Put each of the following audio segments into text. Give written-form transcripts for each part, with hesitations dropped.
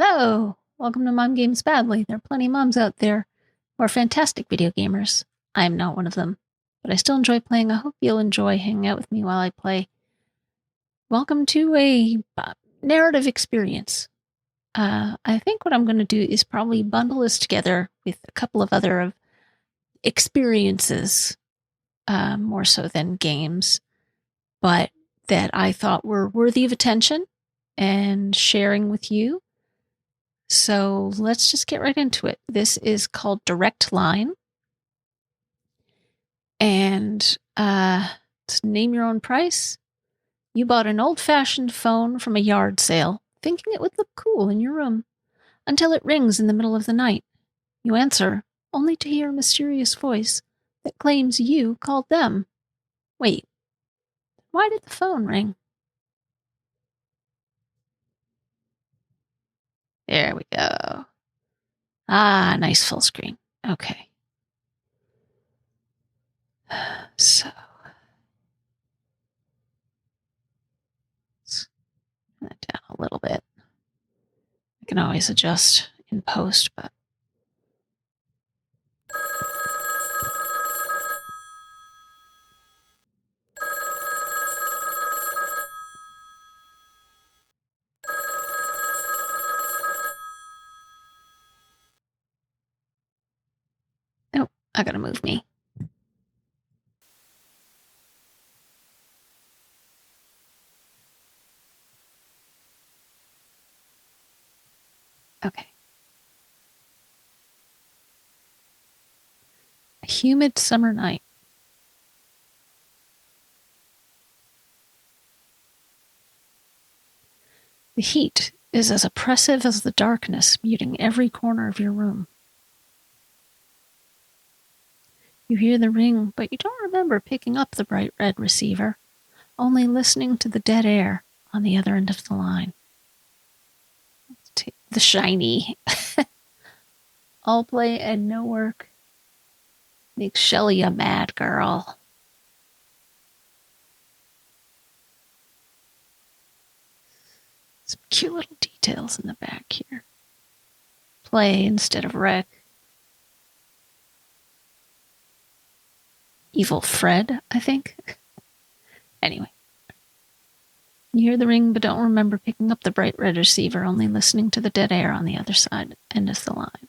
Hello! Welcome to Mom Games Badly. There are plenty of moms out there who are fantastic video gamers. I am not one of them, but I still enjoy playing. I hope you'll enjoy hanging out with me while I play. Welcome to a narrative experience. I think what I'm going to do is probably bundle this together with a couple of other experiences, more so than games, but that I thought were worthy of attention and sharing with you. So let's just get right into it. This is called Direct Line. And to name your own price, you bought an old-fashioned phone from a yard sale, thinking it would look cool in your room, until it rings in the middle of the night. You answer, only to hear a mysterious voice that claims you called them. Wait, why did the phone ring? There we go. Ah, nice full screen. Okay. So, let's turn that down a little bit. I can always adjust in post, but... Oh, I gotta move me. Okay. A humid summer night. The heat is as oppressive as the darkness, muting every corner of your room. You hear the ring, but you don't remember picking up the bright red receiver, only listening to the dead air on the other end of the line. The shiny. All play and no work makes Shelley a mad girl. Some cute little details in the back here. Play instead of wreck. Evil Fred, I think. Anyway. You hear the ring, but don't remember picking up the bright red receiver, only listening to the dead air on the other side end of the line.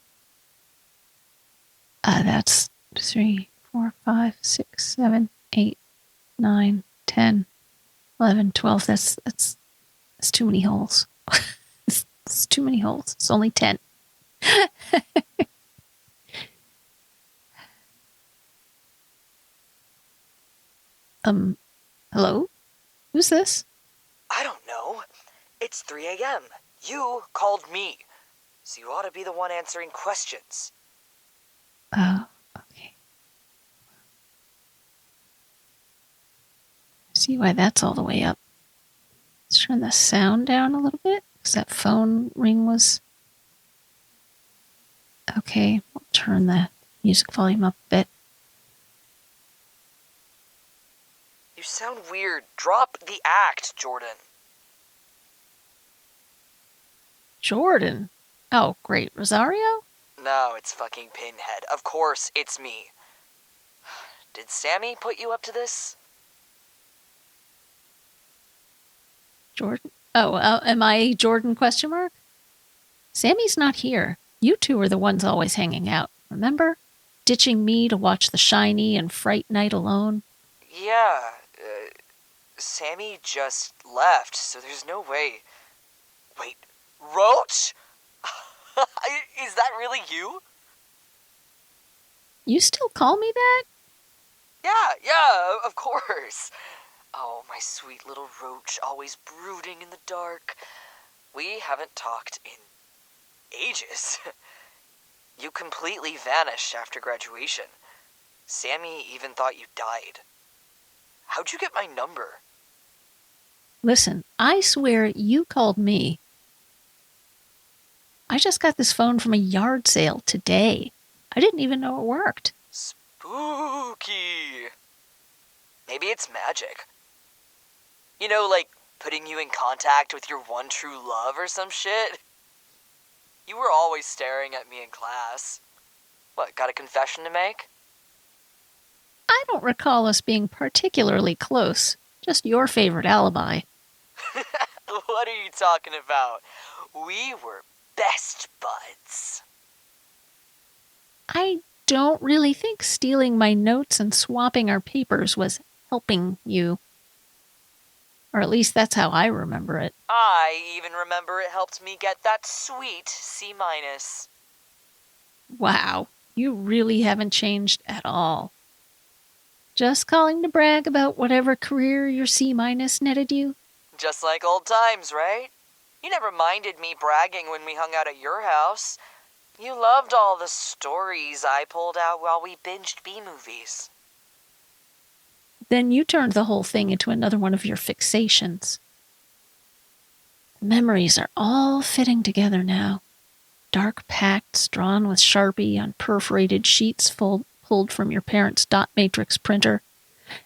That's 3, 4, 5, 6, 7, 8, 9, 10, 11, 12. That's too many holes. It's too many holes. It's only 10. Hello? Who's this? I don't know. It's 3 a.m. You called me, so you ought to be the one answering questions. Oh, okay. See why that's all the way up. Let's turn the sound down a little bit, because that phone ring was... Okay, we'll turn the music volume up a bit. You sound weird. Drop the act, Jordan. Jordan? Oh, great. Rosario? No, it's fucking Pinhead. Of course, it's me. Did Sammy put you up to this? Jordan? Oh, am I Jordan ? Sammy's not here. You two are the ones always hanging out, remember? Ditching me to watch The Shiny and Fright Night alone. Yeah, Sammy just left, so there's no way. Wait, Roach? Is that really you? You still call me that? Yeah, of course. Oh, my sweet little Roach, always brooding in the dark. We haven't talked in ages. You completely vanished after graduation. Sammy even thought you died. How'd you get my number? Listen, I swear you called me. I just got this phone from a yard sale today. I didn't even know it worked. Spooky. Maybe it's magic. You know, like putting you in contact with your one true love or some shit? You were always staring at me in class. What, got a confession to make? I don't recall us being particularly close. Just your favorite alibi. What are you talking about? We were best buds. I don't really think stealing my notes and swapping our papers was helping you. Or at least that's how I remember it. I even remember it helped me get that sweet C-. Wow, you really haven't changed at all. Just calling to brag about whatever career your C- netted you? Just like old times, right? You never minded me bragging when we hung out at your house. You loved all the stories I pulled out while we binged B-movies. Then you turned the whole thing into another one of your fixations. The memories are all fitting together now. Dark pacts drawn with Sharpie on perforated sheets pulled from your parents' dot matrix printer.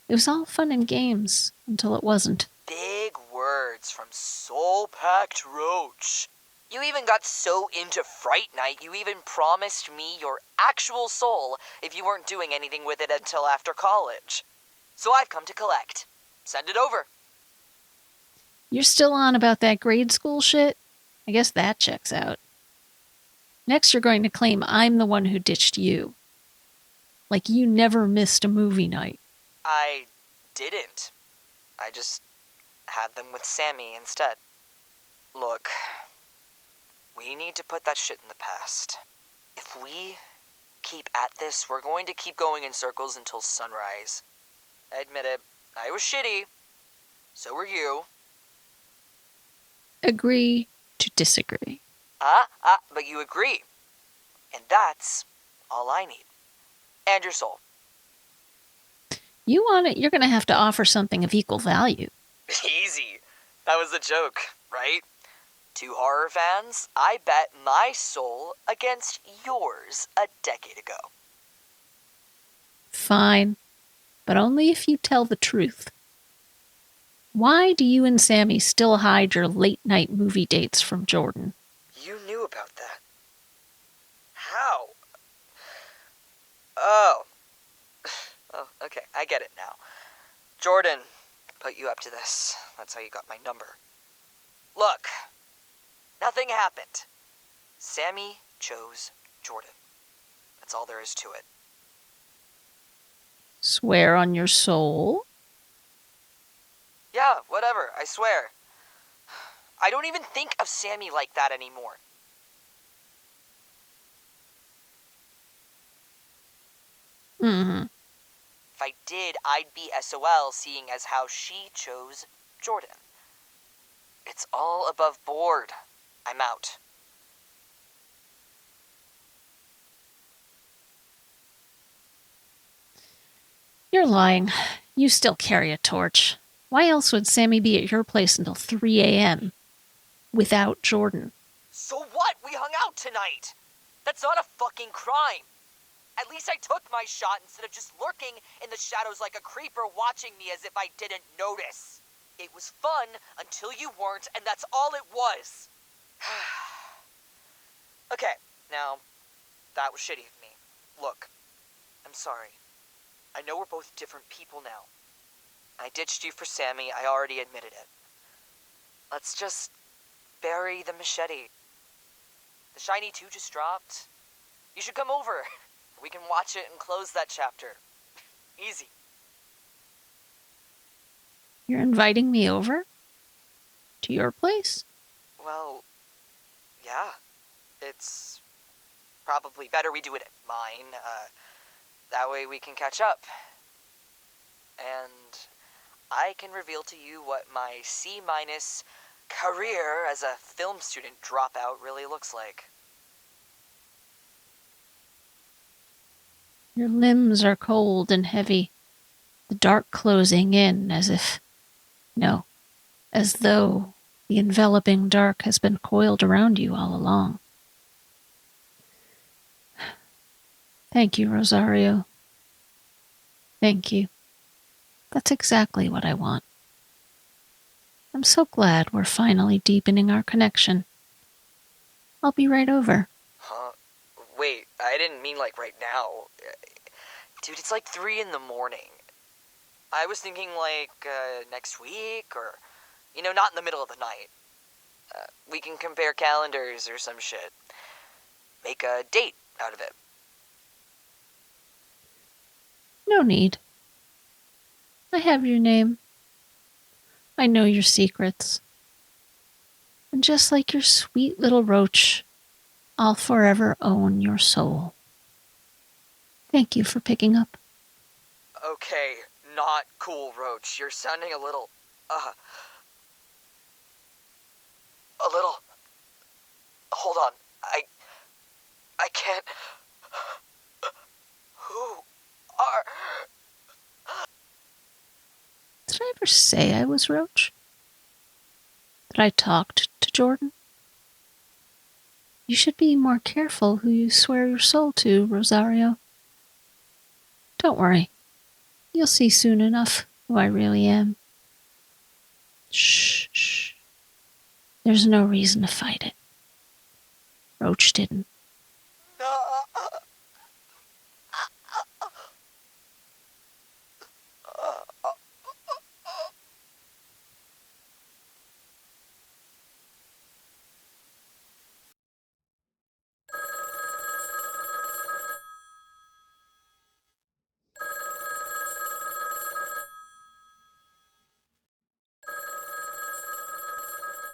It was all fun and games until it wasn't. Big words from soul-packed Roach. You even got so into Fright Night, you even promised me your actual soul if you weren't doing anything with it until after college. So I've come to collect. Send it over. You're still on about that grade school shit? I guess that checks out. Next, you're going to claim I'm the one who ditched you. Like you never missed a movie night. I didn't. I just had them with Sammy instead. Look, we need to put that shit in the past. If we keep at this, we're going to keep going in circles until sunrise. I admit it, I was shitty. So were you. Agree to disagree. But you agree. And that's all I need. And your soul. You want it, you're going to have to offer something of equal value. Easy. That was the joke, right? 2 horror fans, I bet my soul against yours a decade ago. Fine, but only if you tell the truth. Why do you and Sammy still hide your late-night movie dates from Jordan? You knew about that. How? Oh. Oh, okay, I get it now. Jordan put you up to this. That's how you got my number. Look, nothing happened. Sammy chose Jordan. That's all there is to it. Swear on your soul? Yeah, whatever, I swear. I don't even think of Sammy like that anymore. Mm-hmm. If I did, I'd be SOL, seeing as how she chose Jordan. It's all above board. I'm out. You're lying. You still carry a torch. Why else would Sammy be at your place until 3 a.m. without Jordan? So what? We hung out tonight. That's not a fucking crime. At least I took my shot instead of just lurking in the shadows like a creeper watching me as if I didn't notice. It was fun until you weren't, and that's all it was. Okay, now, that was shitty of me. Look, I'm sorry. I know we're both different people now. I ditched you for Sammy, I already admitted it. Let's just bury the machete. The Shiny 2 just dropped. You should come over. We can watch it and close that chapter. Easy. You're inviting me over? To your place? Well, yeah. It's probably better we do it at mine. That way we can catch up. And I can reveal to you what my C- career as a film student dropout really looks like. Your limbs are cold and heavy, the dark closing in as though the enveloping dark has been coiled around you all along. Thank you, Rosario. Thank you. That's exactly what I want. I'm so glad we're finally deepening our connection. I'll be right over. Huh? Wait, I didn't mean like right now. Dude, it's like 3 in the morning. I was thinking like next week or, not in the middle of the night. We can compare calendars or some shit. Make a date out of it. No need. I have your name. I know your secrets. And just like your sweet little roach, I'll forever own your soul. Thank you for picking up. Okay, not cool, Roach. You're sounding a little, hold on. I can't. Who are... Did I ever say I was Roach? That I talked to Jordan? You should be more careful who you swear your soul to, Rosario. Don't worry. You'll see soon enough who I really am. Shh, shh. There's no reason to fight it. Roach didn't.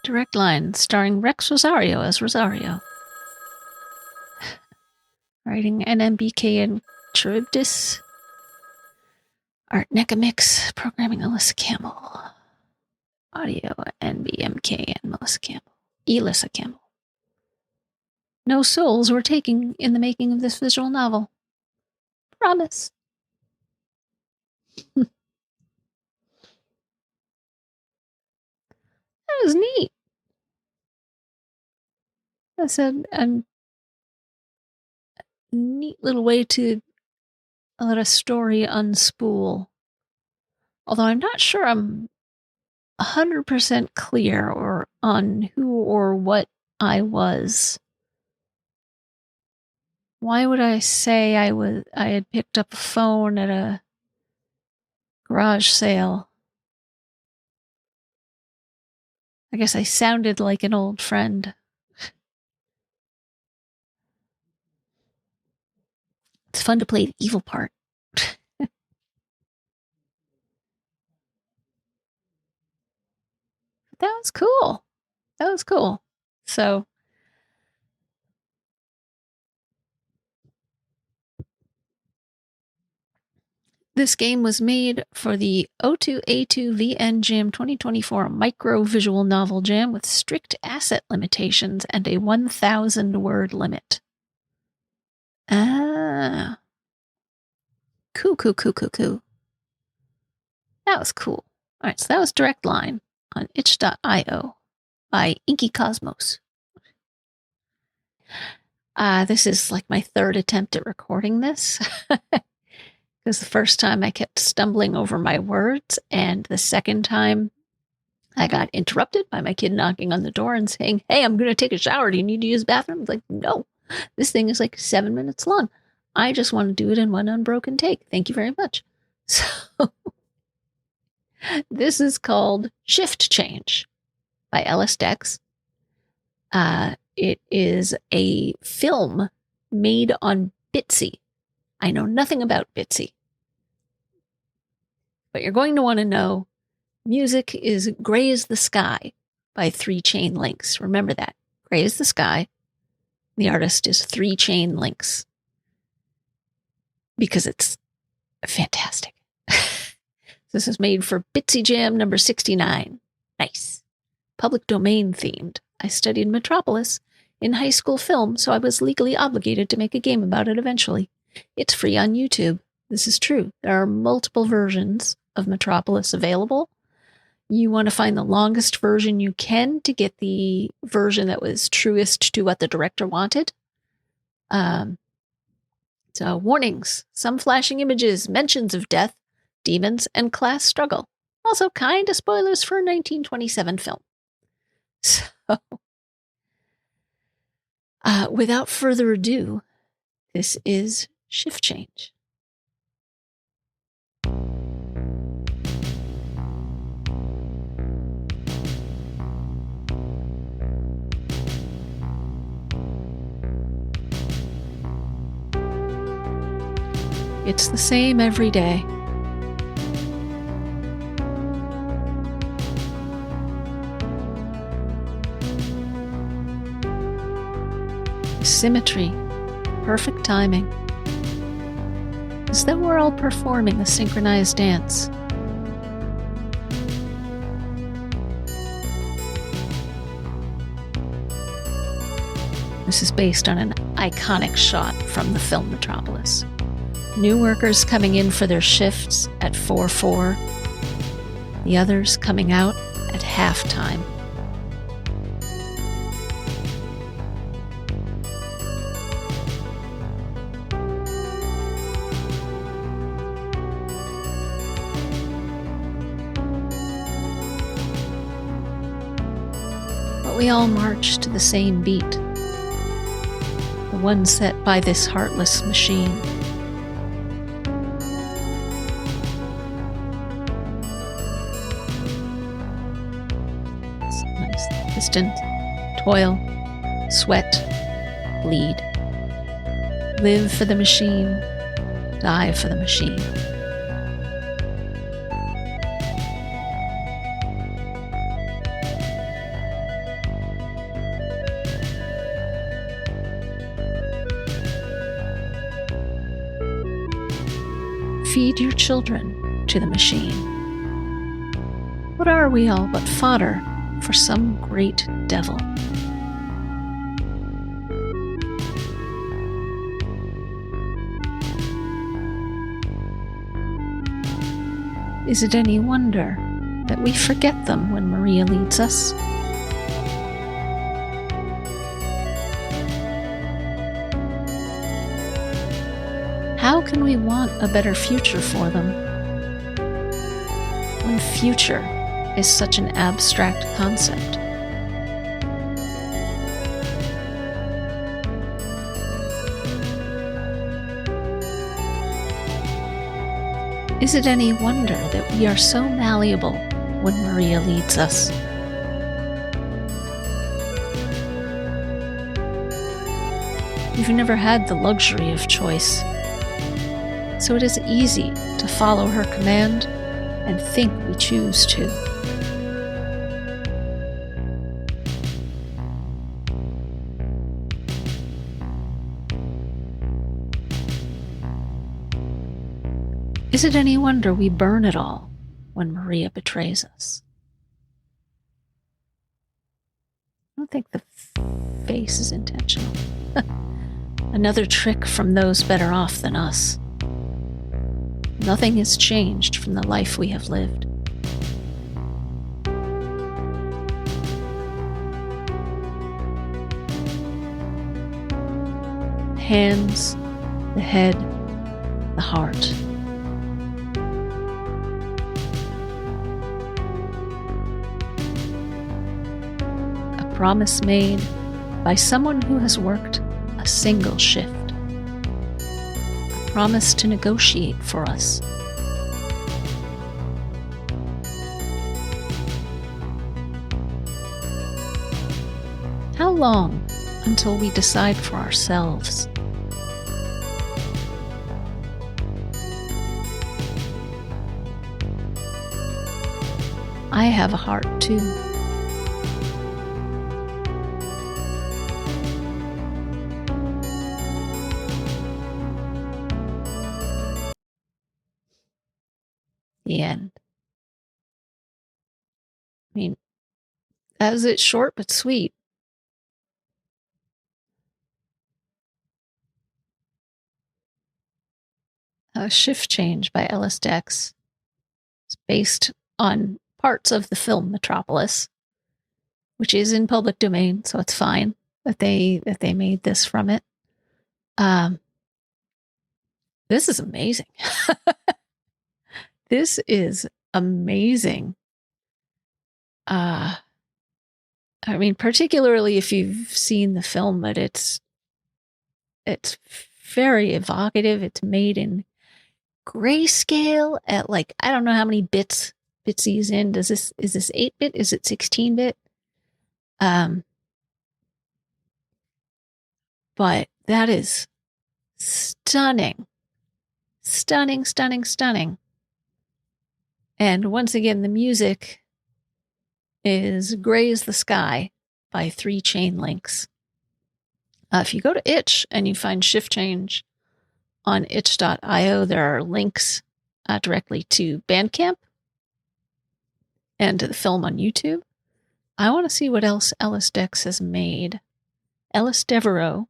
Direct Line, starring Rex Rosario as Rosario. Writing NMBK and Charybdis. Art Nekamix. Programming Alyssa Campbell. Audio NBMK and Melissa Campbell. Elissa Campbell. No souls were taken in the making of this visual novel. Promise. That was neat. That's a neat little way to let a story unspool. Although I'm not sure I'm 100% clear on who or what I was. Why would I say I had picked up a phone at a garage sale? I guess I sounded like an old friend. It's fun to play the evil part. That was cool. That was cool. So, this game was made for the O2A2VN Jam 2024 Micro Visual Novel Jam with strict asset limitations and a 1,000 word limit. Ah. Cool. That was cool. All right, so that was Direct Line on itch.io by Inky Cosmos. This is like my third attempt at recording this. Because the first time I kept stumbling over my words, and the second time I got interrupted by my kid knocking on the door and saying, "Hey, I'm going to take a shower. Do you need to use the bathroom?" I was like, no, this thing is like 7 minutes long. I just want to do it in one unbroken take. Thank you very much. So this is called Shift Change by Ellis Dex. It is a film made on Bitsy. I know nothing about Bitsy, but you're going to want to know music is Gray is the Sky by 3 Chain Links. Remember that. Gray is the Sky. The artist is 3 Chain Links. Because it's fantastic. This is made for Bitsy Jam number 69. Nice. Public domain themed. I studied Metropolis in high school film, so I was legally obligated to make a game about it eventually. It's free on YouTube. This is true. There are multiple versions of Metropolis available. You want to find the longest version you can to get the version that was truest to what the director wanted. So, warnings, some flashing images, mentions of death, demons, and class struggle. Also, kind of spoilers for a 1927 film. So, Without further ado, this is Shift Change. It's the same every day. Symmetry, perfect timing. As though we're all performing a synchronized dance. This is based on an iconic shot from the film Metropolis. New workers coming in for their shifts at 4:04, the others coming out at halftime. But we all march to the same beat, the one set by this heartless machine. Distant, toil, sweat, bleed. Live for the machine, die for the machine. Feed your children to the machine. What are we all but fodder for some great devil? Is it any wonder that we forget them when Maria leads us? How can we want a better future for them when future is such an abstract concept? Is it any wonder that we are so malleable when Maria leads us? We've never had the luxury of choice, so it is easy to follow her command and think we choose to. Is it any wonder we burn it all when Maria betrays us? I don't think the face is intentional. Another trick from those better off than us. Nothing has changed from the life we have lived. The hands, the head, the heart. A promise made by someone who has worked a single shift. A promise to negotiate for us. How long until we decide for ourselves? I have a heart too. The end. I mean, that was it, short but sweet. Shift Change by Ellis. It's based on parts of the film Metropolis, which is in public domain, so it's fine that they made this from it. This is amazing. This is amazing. I I mean, particularly if you've seen the film, but it's very evocative. It's made in grayscale at like, I don't know how many bits he's in. Is this 8-bit? Is it 16-bit? But that is stunning. Stunning, stunning, stunning. And once again, the music is Gray as the Sky by 3 Chain Links. If you go to itch and you find Shift Change on itch.io, there are links directly to Bandcamp and to the film on YouTube. I want to see what else Ellis Dex has made. Ellis Devereaux,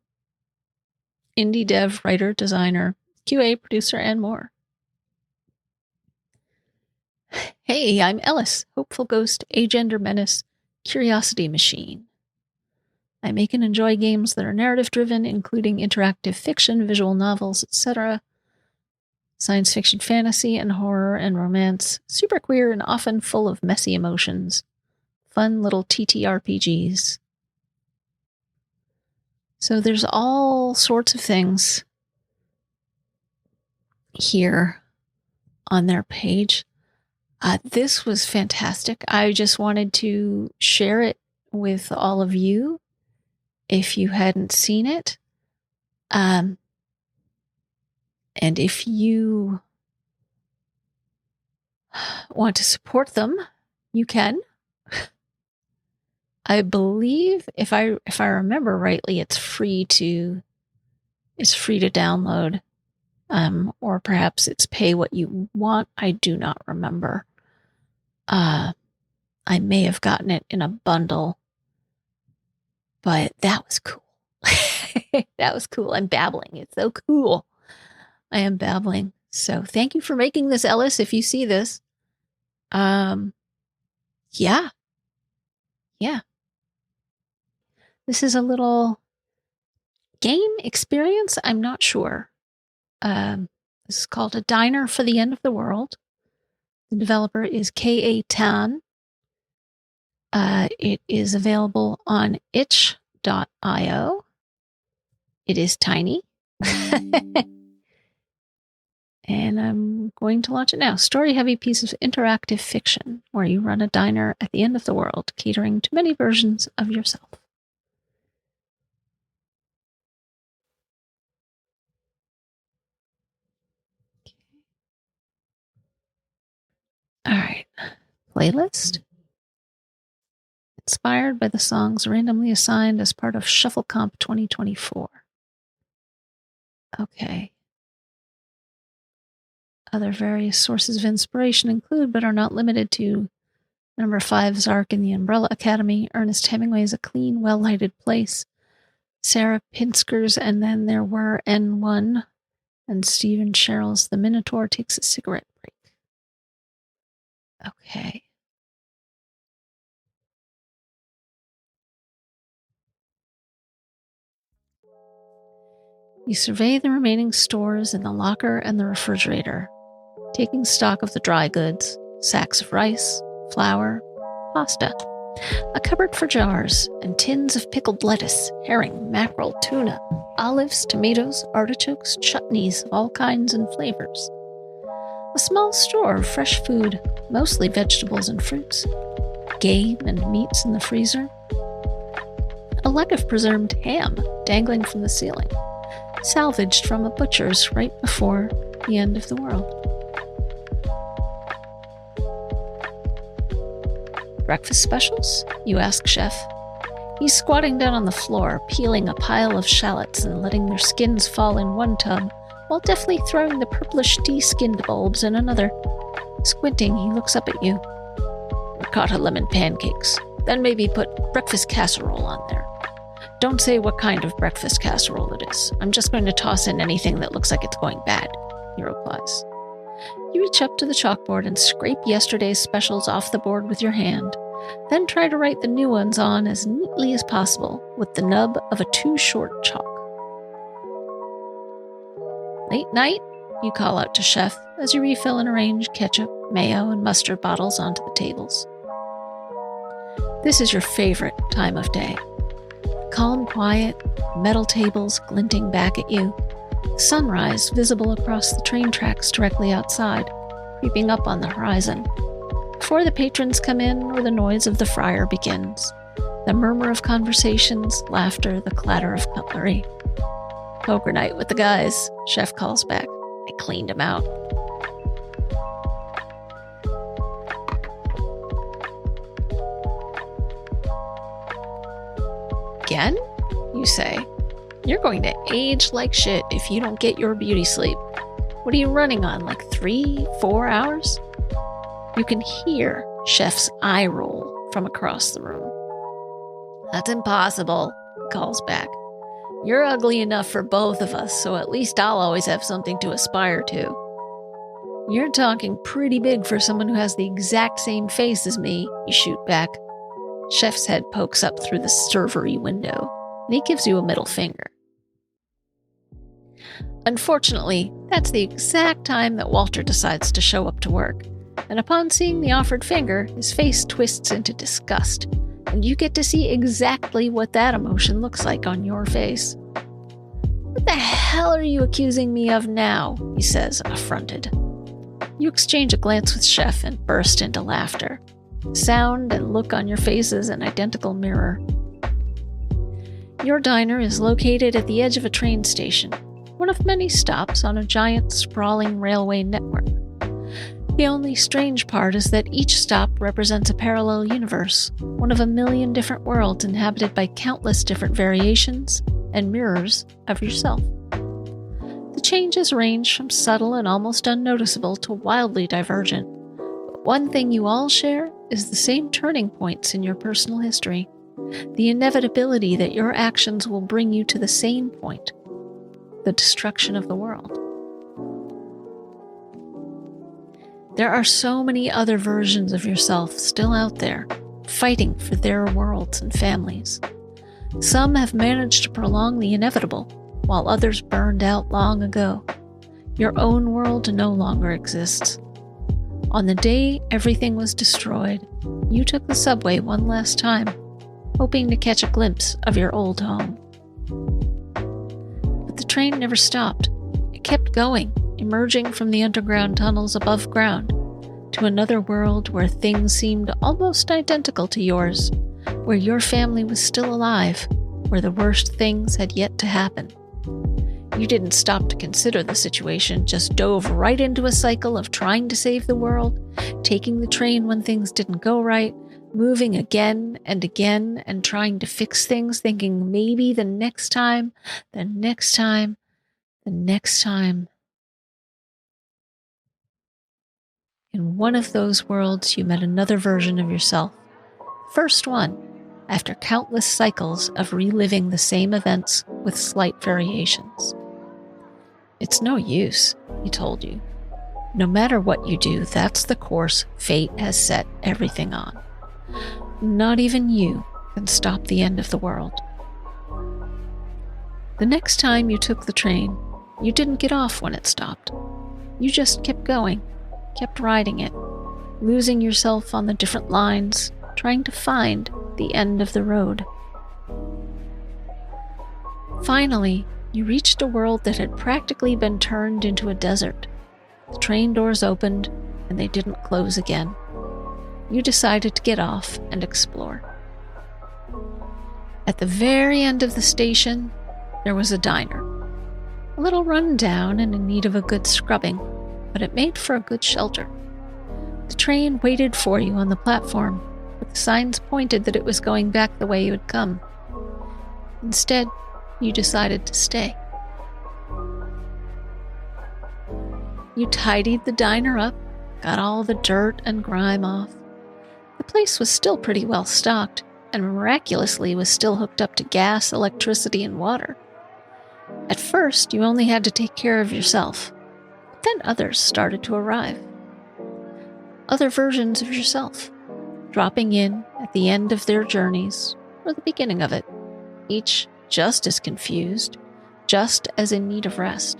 indie dev, writer, designer, QA, producer, and more. Hey, I'm Ellis, hopeful ghost, agender menace, curiosity machine. I make and enjoy games that are narrative-driven, including interactive fiction, visual novels, etc., science fiction, fantasy, and horror and romance, super queer and often full of messy emotions. Fun little TTRPGs. So there's all sorts of things here on their page. This was fantastic. I just wanted to share it with all of you if you hadn't seen it. And if you want to support them, you can. I believe if I remember rightly, it's free to download. Or perhaps it's pay what you want. I do not remember. I may have gotten it in a bundle, but that was cool. That was cool. I'm babbling. It's so cool. I am babbling. So thank you for making this, Ellis, if you see this. Yeah. This is a little game experience. I'm not sure. This is called A Diner for the End of the World. The developer is K.A. Tan. It is available on itch.io. It is tiny. And I'm going to launch it now. Story-heavy piece of interactive fiction where you run a diner at the end of the world, catering to many versions of yourself. All right. Playlist. Inspired by the songs randomly assigned as part of Shuffle Comp 2024. Okay. Other various sources of inspiration include, but are not limited to, number 5, Zark in the Umbrella Academy, Ernest Hemingway's A Clean, Well-Lighted Place, Sarah Pinsker's And Then There Were N1, and Stephen Sherrill's The Minotaur Takes a Cigarette Break. Okay. You survey the remaining stores in the locker and the refrigerator, taking stock of the dry goods, sacks of rice, flour, pasta, a cupboard for jars, and tins of pickled lettuce, herring, mackerel, tuna, olives, tomatoes, artichokes, chutneys of all kinds and flavors. A small store of fresh food, mostly vegetables and fruits, game and meats in the freezer, a leg of preserved ham dangling from the ceiling, salvaged from a butcher's right before the end of the world. Breakfast specials? You ask Chef. He's squatting down on the floor, peeling a pile of shallots and letting their skins fall in one tub, while deftly throwing the purplish de-skinned bulbs in another. Squinting, he looks up at you. Ricotta lemon pancakes. Then maybe put breakfast casserole on there. Don't say what kind of breakfast casserole it is. I'm just going to toss in anything that looks like it's going bad, he replies. You reach up to the chalkboard and scrape yesterday's specials off the board with your hand, then try to write the new ones on as neatly as possible with the nub of a too-short chalk. Late night, you call out to Chef as you refill and arrange ketchup, mayo, and mustard bottles onto the tables. This is your favorite time of day. Calm quiet, metal tables glinting back at you, sunrise visible across the train tracks directly outside, creeping up on the horizon. Before the patrons come in or the noise of the fryer begins, the murmur of conversations, laughter, the clatter of cutlery. Poker night with the guys, Chef calls back. I cleaned him out. Again? You say. You're going to age like shit if you don't get your beauty sleep. What are you running on, like 3-4 hours? You can hear Chef's eye roll from across the room. That's impossible, he calls back. You're ugly enough for both of us, so at least I'll always have something to aspire to. You're talking pretty big for someone who has the exact same face as me, you shoot back. Chef's head pokes up through the servery window, and he gives you a middle finger. Unfortunately, that's the exact time that Walter decides to show up to work, and upon seeing the offered finger, his face twists into disgust, and you get to see exactly what that emotion looks like on your face. What the hell are you accusing me of now? He says, affronted. You exchange a glance with Chef and burst into laughter. Sound and look on your faces an identical mirror. Your diner is located at the edge of a train station, one of many stops on a giant, sprawling railway network. The only strange part is that each stop represents a parallel universe, one of a million different worlds inhabited by countless different variations and mirrors of yourself. The changes range from subtle and almost unnoticeable to wildly divergent, but one thing you all share is the same turning points in your personal history, the inevitability that your actions will bring you to the same point, the destruction of the world. There are so many other versions of yourself still out there, fighting for their worlds and families. Some have managed to prolong the inevitable, while others burned out long ago. Your own world no longer exists. On the day everything was destroyed, you took the subway one last time, hoping to catch a glimpse of your old home. But the train never stopped. It kept going, emerging from the underground tunnels above ground, to another world where things seemed almost identical to yours, where your family was still alive, where the worst things had yet to happen. You didn't stop to consider the situation, just dove right into a cycle of trying to save the world, taking the train when things didn't go right, moving again and again and trying to fix things, thinking maybe the next time. In one of those worlds, you met another version of yourself. First one, after countless cycles of reliving the same events with slight variations. It's no use, he told you. No matter what you do, that's the course fate has set everything on. Not even you can stop the end of the world. The next time you took the train, you didn't get off when it stopped. You just kept going, kept riding it, losing yourself on the different lines, trying to find the end of the road. Finally, you reached a world that had practically been turned into a desert. The train doors opened, and they didn't close again. You decided to get off and explore. At the very end of the station, there was a diner. A little run down and in need of a good scrubbing, but it made for a good shelter. The train waited for you on the platform, but the signs pointed that it was going back the way you had come. Instead, you decided to stay. You tidied the diner up, got all the dirt and grime off. The place was still pretty well stocked, and miraculously was still hooked up to gas, electricity, and water. At first, you only had to take care of yourself, but then others started to arrive. Other versions of yourself, dropping in at the end of their journeys, or the beginning of it, each just as confused, just as in need of rest.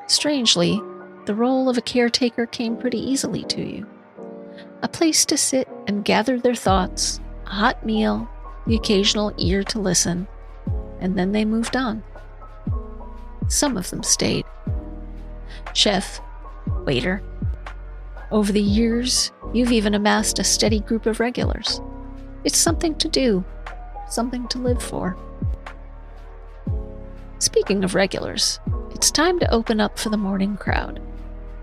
Strangely, the role of a caretaker came pretty easily to you. A place to sit and gather their thoughts, a hot meal, the occasional ear to listen, and then they moved on. Some of them stayed. Chef, waiter. Over the years, you've even amassed a steady group of regulars. It's something to do, something to live for. Speaking of regulars, it's time to open up for the morning crowd.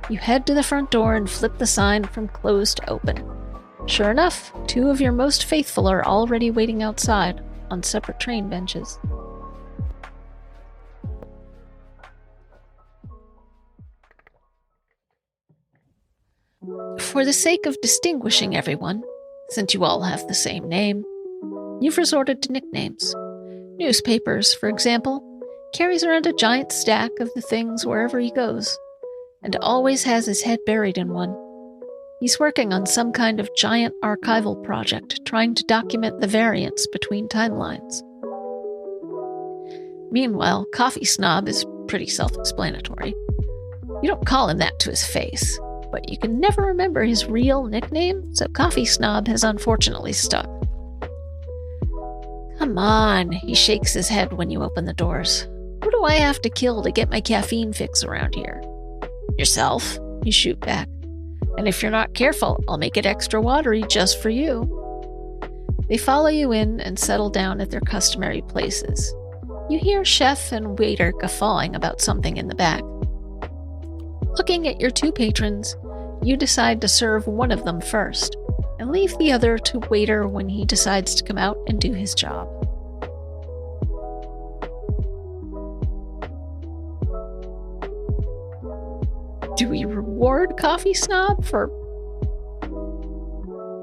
You head to the front door and flip the sign from closed to open. Sure enough, 2 of your most faithful are already waiting outside on separate train benches. For the sake of distinguishing everyone, since you all have the same name, you've resorted to nicknames. Newspapers, for example, carries around a giant stack of the things wherever he goes, and always has his head buried in one. He's working on some kind of giant archival project, trying to document the variance between timelines. Meanwhile, Coffee Snob is pretty self-explanatory. You don't call him that to his face, but you can never remember his real nickname, so Coffee Snob has unfortunately stuck. Come on, he shakes his head when you open the doors. Who do I have to kill to get my caffeine fix around here? Yourself, you shoot back. And if you're not careful, I'll make it extra watery just for you. They follow you in and settle down at their customary places. You hear chef and waiter guffawing about something in the back. Looking at your 2 patrons, you decide to serve one of them first, and leave the other to waiter when he decides to come out and do his job. Do we reward Coffee Snob for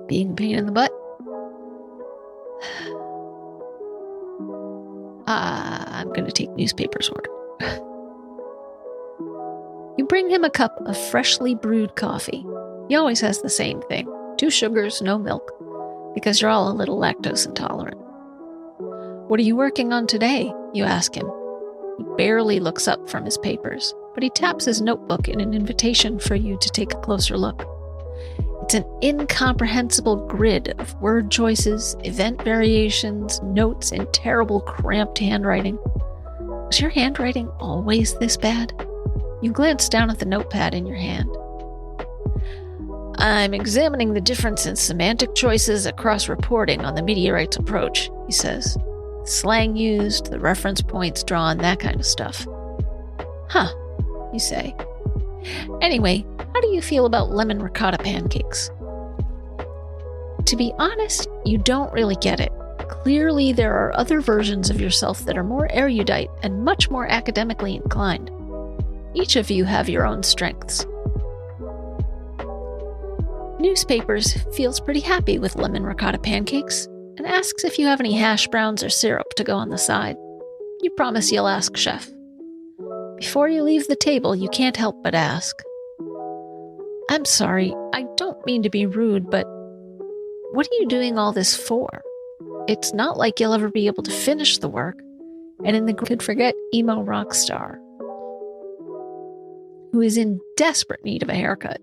being a pain in the butt? I'm going to take newspaper's order. You bring him a cup of freshly brewed coffee. He always has the same thing. 2 sugars, no milk, because you're all a little lactose intolerant. What are you working on today? You ask him. He barely looks up from his papers, but he taps his notebook in an invitation for you to take a closer look. It's an incomprehensible grid of word choices, event variations, notes in terrible cramped handwriting. Was your handwriting always this bad? You glance down at the notepad in your hand. I'm examining the difference in semantic choices across reporting on the meteorite's approach, he says. Slang used, the reference points drawn, that kind of stuff. Huh, you say. Anyway, how do you feel about lemon ricotta pancakes? To be honest, you don't really get it. Clearly, there are other versions of yourself that are more erudite and much more academically inclined. Each of you have your own strengths. Newspapers feels pretty happy with lemon ricotta pancakes and asks if you have any hash browns or syrup to go on the side. You promise you'll ask Chef. Before you leave the table, you can't help but ask. I'm sorry, I don't mean to be rude, but what are you doing all this for? It's not like you'll ever be able to finish the work, and in the could forget emo rock star, who is in desperate need of a haircut.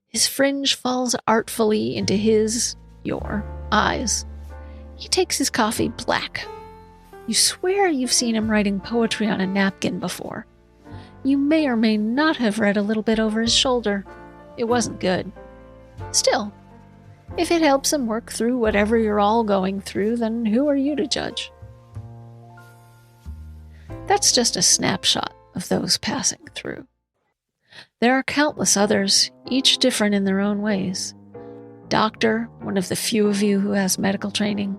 His fringe falls artfully into your eyes. He takes his coffee black. You swear you've seen him writing poetry on a napkin before. You may or may not have read a little bit over his shoulder. It wasn't good. Still, if it helps him work through whatever you're all going through, then who are you to judge? That's just a snapshot of those passing through. There are countless others, each different in their own ways. Doctor, one of the few of you who has medical training.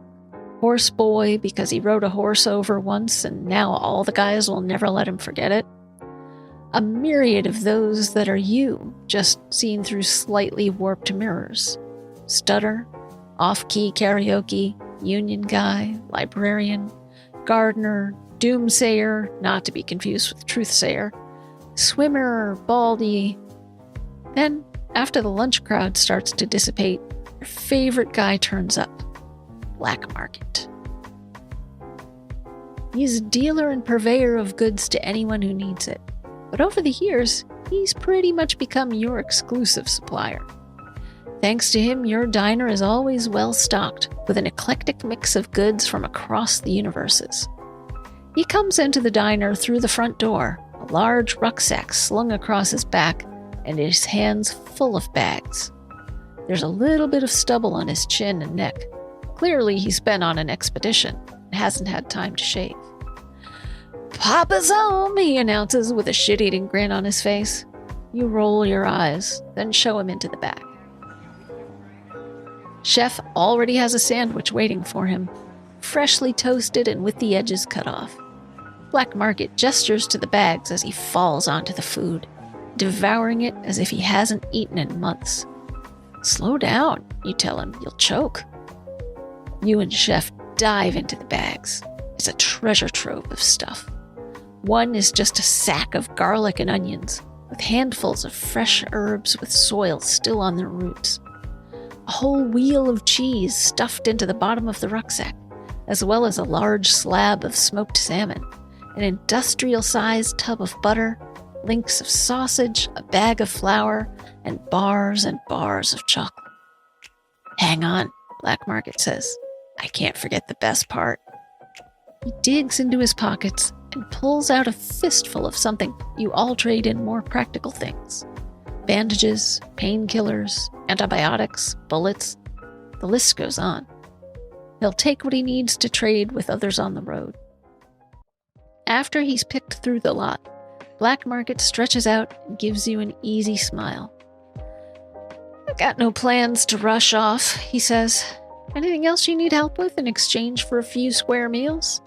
Horse boy, because he rode a horse over once and now all the guys will never let him forget it. A myriad of those that are you, just seen through slightly warped mirrors. Stutter, off-key karaoke, union guy, librarian, gardener, doomsayer, not to be confused with truthsayer, swimmer, baldy. Then, after the lunch crowd starts to dissipate, your favorite guy turns up. Black market. He's a dealer and purveyor of goods to anyone who needs it. But over the years, he's pretty much become your exclusive supplier. Thanks to him, your diner is always well stocked, with an eclectic mix of goods from across the universes. He comes into the diner through the front door, a large rucksack slung across his back, and his hands full of bags. There's a little bit of stubble on his chin and neck. Clearly, he's been on an expedition and hasn't had time to shave. "Papa's home," he announces with a shit-eating grin on his face. You roll your eyes, then show him into the back. Chef already has a sandwich waiting for him, freshly toasted and with the edges cut off. Black Market gestures to the bags as he falls onto the food, devouring it as if he hasn't eaten in months. "Slow down," you tell him, "you'll choke." You and Chef dive into the bags. It's a treasure trove of stuff. One is just a sack of garlic and onions, with handfuls of fresh herbs with soil still on their roots. A whole wheel of cheese stuffed into the bottom of the rucksack, as well as a large slab of smoked salmon, an industrial-sized tub of butter, links of sausage, a bag of flour, and bars of chocolate. "Hang on," Black Market says. "I can't forget the best part." He digs into his pockets and pulls out a fistful of something you all trade in more practical things. Bandages, painkillers, antibiotics, bullets. The list goes on. He'll take what he needs to trade with others on the road. After he's picked through the lot, Black Market stretches out and gives you an easy smile. "I've got no plans to rush off," he says. "Anything else you need help with in exchange for a few square meals?"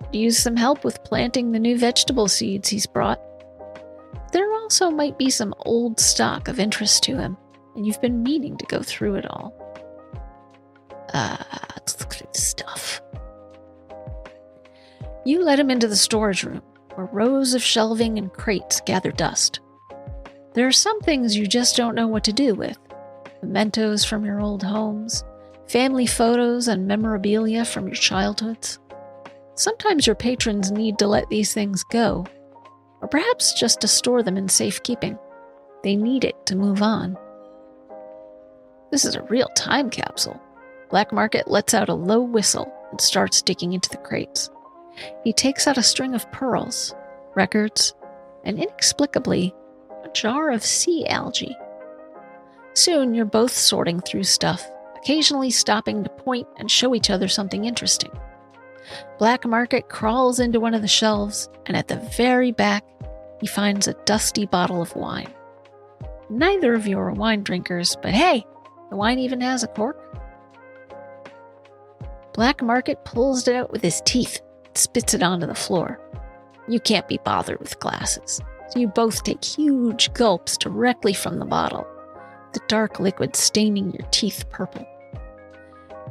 Could use some help with planting the new vegetable seeds he's brought. There also might be some old stock of interest to him, and you've been meaning to go through it all. Let's look through the stuff. You let him into the storage room, where rows of shelving and crates gather dust. There are some things you just don't know what to do with. Mementos from your old homes, family photos and memorabilia from your childhoods. Sometimes your patrons need to let these things go, or perhaps just to store them in safekeeping. They need it to move on. This is a real time capsule. Black Market lets out a low whistle and starts digging into the crates. He takes out a string of pearls, records, and inexplicably, a jar of sea algae. Soon you're both sorting through stuff, occasionally stopping to point and show each other something interesting. Black Market crawls into one of the shelves, and at the very back, he finds a dusty bottle of wine. Neither of you are wine drinkers, but hey, the wine even has a cork. Black Market pulls it out with his teeth and spits it onto the floor. You can't be bothered with glasses, so you both take huge gulps directly from the bottle, the dark liquid staining your teeth purple.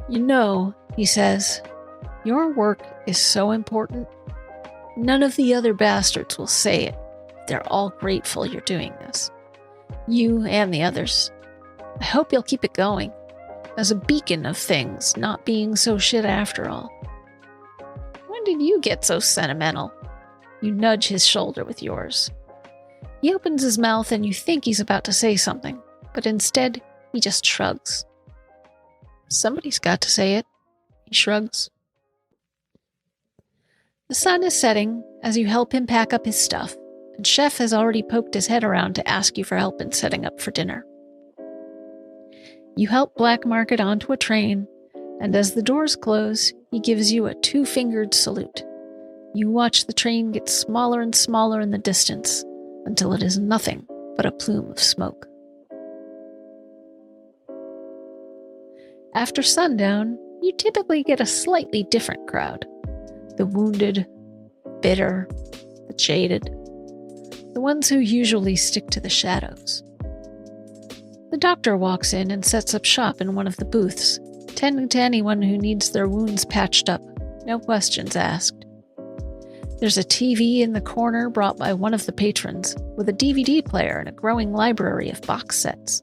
"You know," he says, "your work is so important. None of the other bastards will say it. They're all grateful you're doing this. You and the others. I hope you'll keep it going, as a beacon of things not being so shit after all." "When did you get so sentimental?" You nudge his shoulder with yours. He opens his mouth and you think he's about to say something, but instead he just shrugs. "Somebody's got to say it," he shrugs. The sun is setting as you help him pack up his stuff, and Chef has already poked his head around to ask you for help in setting up for dinner. You help Black Market onto a train, and as the doors close, he gives you a two-fingered salute. You watch the train get smaller and smaller in the distance until it is nothing but a plume of smoke. After sundown, you typically get a slightly different crowd. The wounded, bitter, the jaded, the ones who usually stick to the shadows. The doctor walks in and sets up shop in one of the booths, tending to anyone who needs their wounds patched up, no questions asked. There's a TV in the corner brought by one of the patrons, with a DVD player and a growing library of box sets.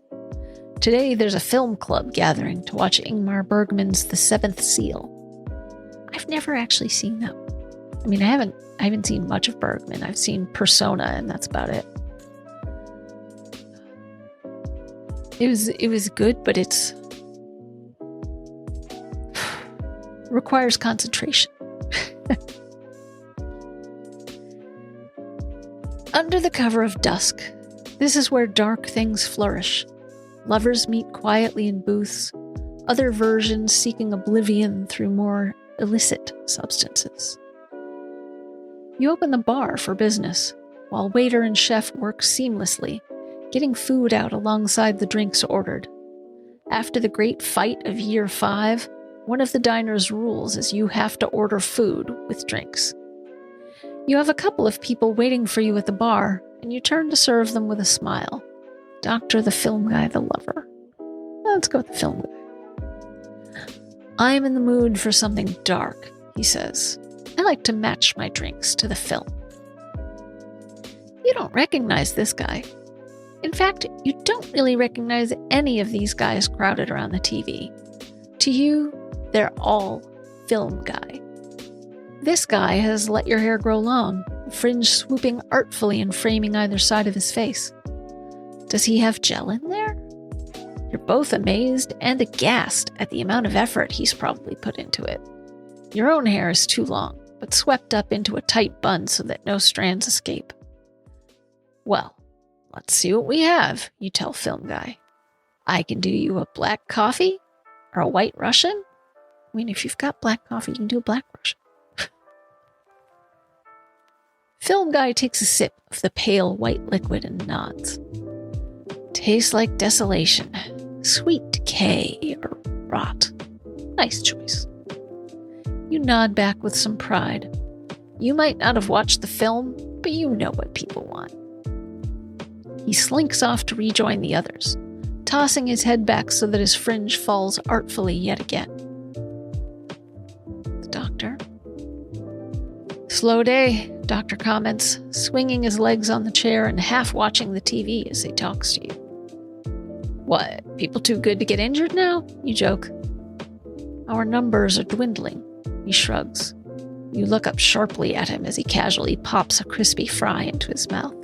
Today there's a film club gathering to watch Ingmar Bergman's The Seventh Seal. I've never actually seen that. I mean, I haven't seen much of Bergman. I've seen Persona, and that's about it. It was good, but it's requires concentration. Under the cover of dusk, this is where dark things flourish. Lovers meet quietly in booths, other versions seeking oblivion through more illicit substances. You open the bar for business, while waiter and chef work seamlessly, getting food out alongside the drinks ordered. After the great fight of year 5, one of the diner's rules is you have to order food with drinks. You have a couple of people waiting for you at the bar, and you turn to serve them with a smile. Doctor, the film guy, the lover. Let's go with the film guy. I'm in the mood for something dark, he says. I like to match my drinks to the film. You don't recognize this guy. In fact, you don't really recognize any of these guys crowded around the TV. To you, they're all film guy. This guy has let your hair grow long, fringe swooping artfully and framing either side of his face. Does he have gel in there? You're both amazed and aghast at the amount of effort he's probably put into it. Your own hair is too long, but swept up into a tight bun so that no strands escape. Well, let's see what we have, you tell film guy. I can do you a black coffee or a white Russian. I mean, if you've got black coffee, you can do a black Russian. Film guy takes a sip of the pale white liquid and nods. Tastes like desolation, sweet decay, or rot. Nice choice. You nod back with some pride. You might not have watched the film, but you know what people want. He slinks off to rejoin the others, tossing his head back so that his fringe falls artfully yet again. The doctor. Slow day, Doctor comments, swinging his legs on the chair and half watching the TV as he talks to you. What, people too good to get injured now? You joke. Our numbers are dwindling, he shrugs. You look up sharply at him as he casually pops a crispy fry into his mouth.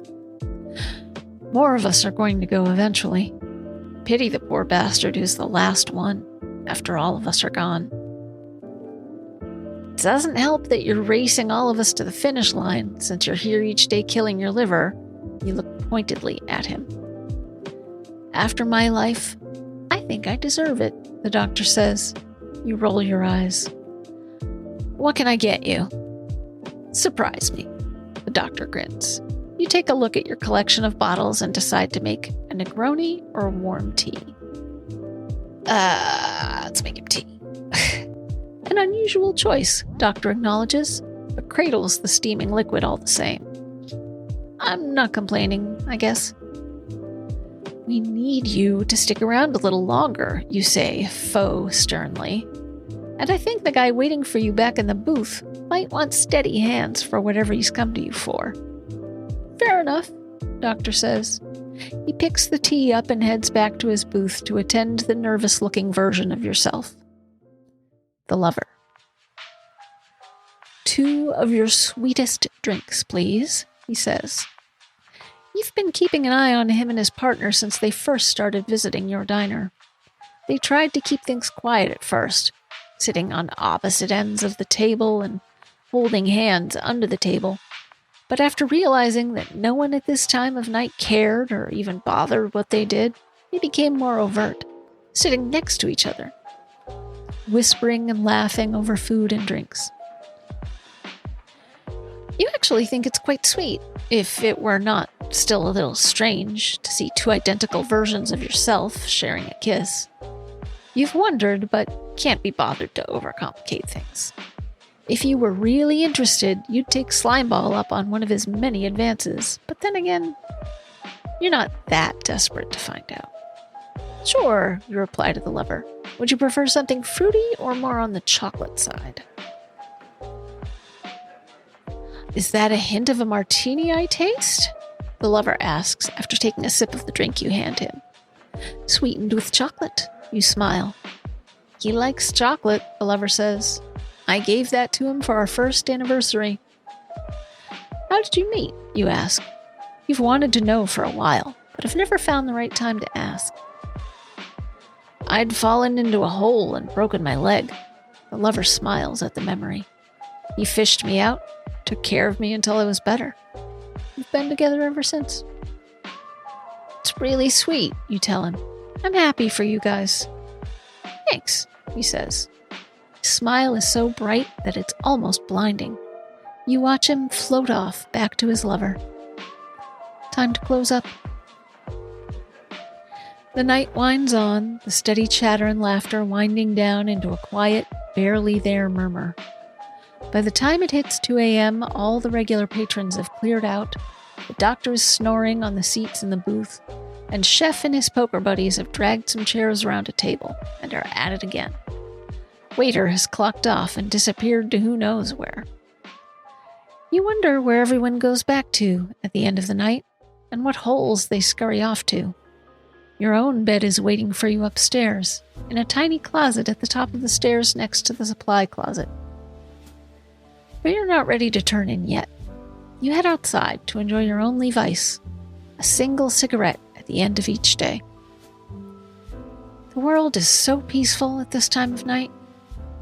More of us are going to go eventually. Pity the poor bastard who's the last one, after all of us are gone. It doesn't help that you're racing all of us to the finish line, since you're here each day killing your liver. You look pointedly at him. After my life, I think I deserve it, the doctor says. You roll your eyes. What can I get you? Surprise me, the doctor grins. You take a look at your collection of bottles and decide to make a Negroni or a warm tea. Let's make him tea. An unusual choice, doctor acknowledges, but cradles the steaming liquid all the same. I'm not complaining, I guess. We need you to stick around a little longer, you say, faux sternly. And I think the guy waiting for you back in the booth might want steady hands for whatever he's come to you for. Fair enough, doctor says. He picks the tea up and heads back to his booth to attend the nervous-looking version of yourself. The lover. 2 of your sweetest drinks, please, he says. You've been keeping an eye on him and his partner since they first started visiting your diner. They tried to keep things quiet at first, sitting on opposite ends of the table and holding hands under the table. But after realizing that no one at this time of night cared or even bothered what they did, they became more overt, sitting next to each other, whispering and laughing over food and drinks. You actually think it's quite sweet, if it were not still a little strange to see 2 identical versions of yourself sharing a kiss. You've wondered, but can't be bothered to overcomplicate things. If you were really interested, you'd take Slimeball up on one of his many advances, but then again, you're not that desperate to find out. Sure, you reply to the lover. Would you prefer something fruity or more on the chocolate side? Is that a hint of a martini I taste? The lover asks after taking a sip of the drink you hand him. Sweetened with chocolate, you smile. He likes chocolate, the lover says. I gave that to him for our first anniversary. How did you meet, you ask. You've wanted to know for a while, but have never found the right time to ask. I'd fallen into a hole and broken my leg. The lover smiles at the memory. He fished me out, took care of me until I was better. We've been together ever since. It's really sweet, you tell him. I'm happy for you guys. Thanks, he says. His smile is so bright that it's almost blinding. You watch him float off back to his lover. Time to close up. The night winds on, the steady chatter and laughter winding down into a quiet, barely there murmur. By the time it hits 2 a.m., all the regular patrons have cleared out, the doctor is snoring on the seats in the booth, and Chef and his poker buddies have dragged some chairs around a table and are at it again. Waiter has clocked off and disappeared to who knows where. You wonder where everyone goes back to at the end of the night, and what holes they scurry off to. Your own bed is waiting for you upstairs, in a tiny closet at the top of the stairs next to the supply closet. But you're not ready to turn in yet. You head outside to enjoy your only vice, a single cigarette at the end of each day. The world is so peaceful at this time of night.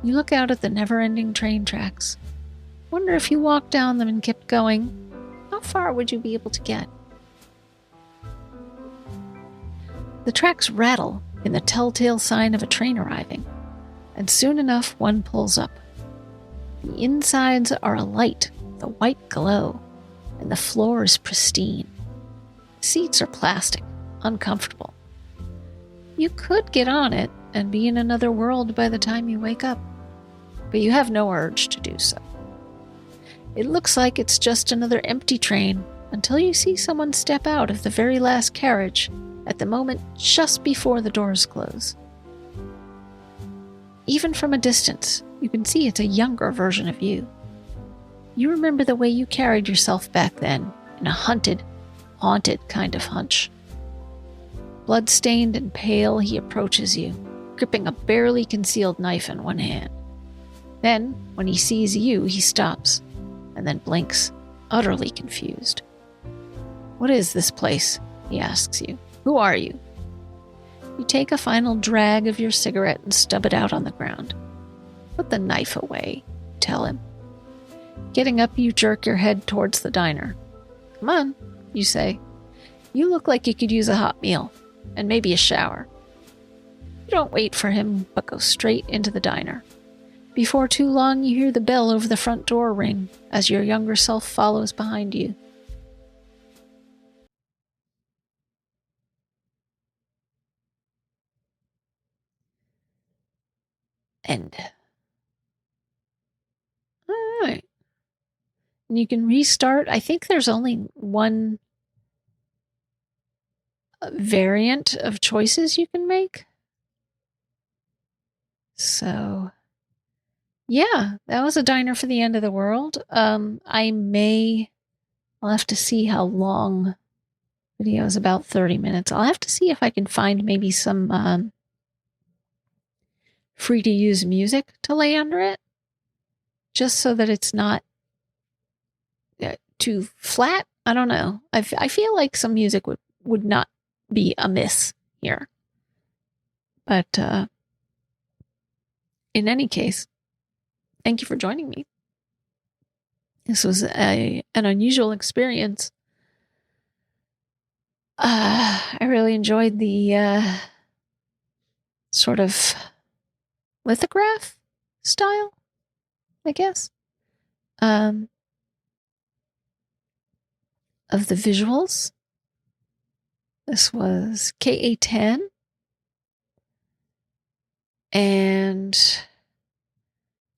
You look out at the never-ending train tracks. Wonder if you walked down them and kept going, how far would you be able to get? The tracks rattle in the telltale sign of a train arriving, and soon enough one pulls up. The insides are alight with a white glow, and the floor is pristine. The seats are plastic, uncomfortable. You could get on it and be in another world by the time you wake up, but you have no urge to do so. It looks like it's just another empty train until you see someone step out of the very last carriage at the moment just before the doors close. Even from a distance, you can see it's a younger version of you. You remember the way you carried yourself back then, in a haunted kind of hunch. Blood-stained and pale, he approaches you, gripping a barely concealed knife in one hand. Then, when he sees you, he stops, and then blinks, utterly confused. "What is this place?" he asks you. "Who are you?" You take a final drag of your cigarette and stub it out on the ground. "Put the knife away," you tell him. Getting up, you jerk your head towards the diner. "Come on," you say. "You look like you could use a hot meal, and maybe a shower." You don't wait for him, but go straight into the diner. Before too long, you hear the bell over the front door ring as your younger self follows behind you. End. All right. And you can restart. I think there's only one variant of choices you can make. So, yeah, that was a diner for the end of the world. I'll have to see how long. Video is about 30 minutes. I'll have to see if I can find maybe some free to use music to lay under it, just so that it's not too flat. I don't know. I feel like some music would not be amiss here. But in any case, thank you for joining me. This was an unusual experience. I really enjoyed the sort of lithograph style, I guess, of the visuals. This was KA10, and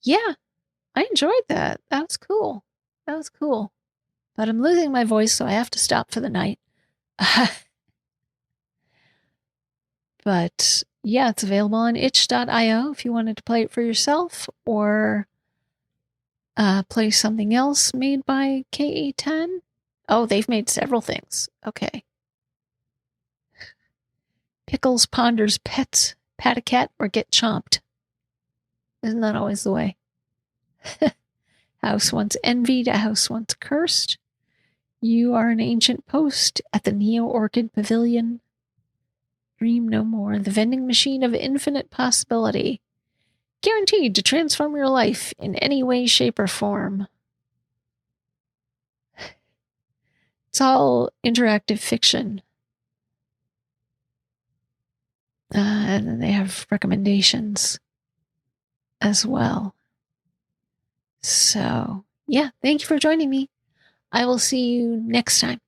yeah, I enjoyed that. That was cool. But I'm losing my voice, so I have to stop for the night. But yeah, it's available on itch.io if you wanted to play it for yourself, or play something else made by KA10. Oh, they've made several things. Okay. Pickles ponders pets, pat a cat, or get chomped. Isn't that always the way? House once envied, a house once cursed. You are an ancient post at the Neo Orchid Pavilion. Dream no more. The vending machine of infinite possibility. Guaranteed to transform your life in any way, shape, or form. It's all interactive fiction. And then they have recommendations as well. So, yeah, thank you for joining me. I will see you next time.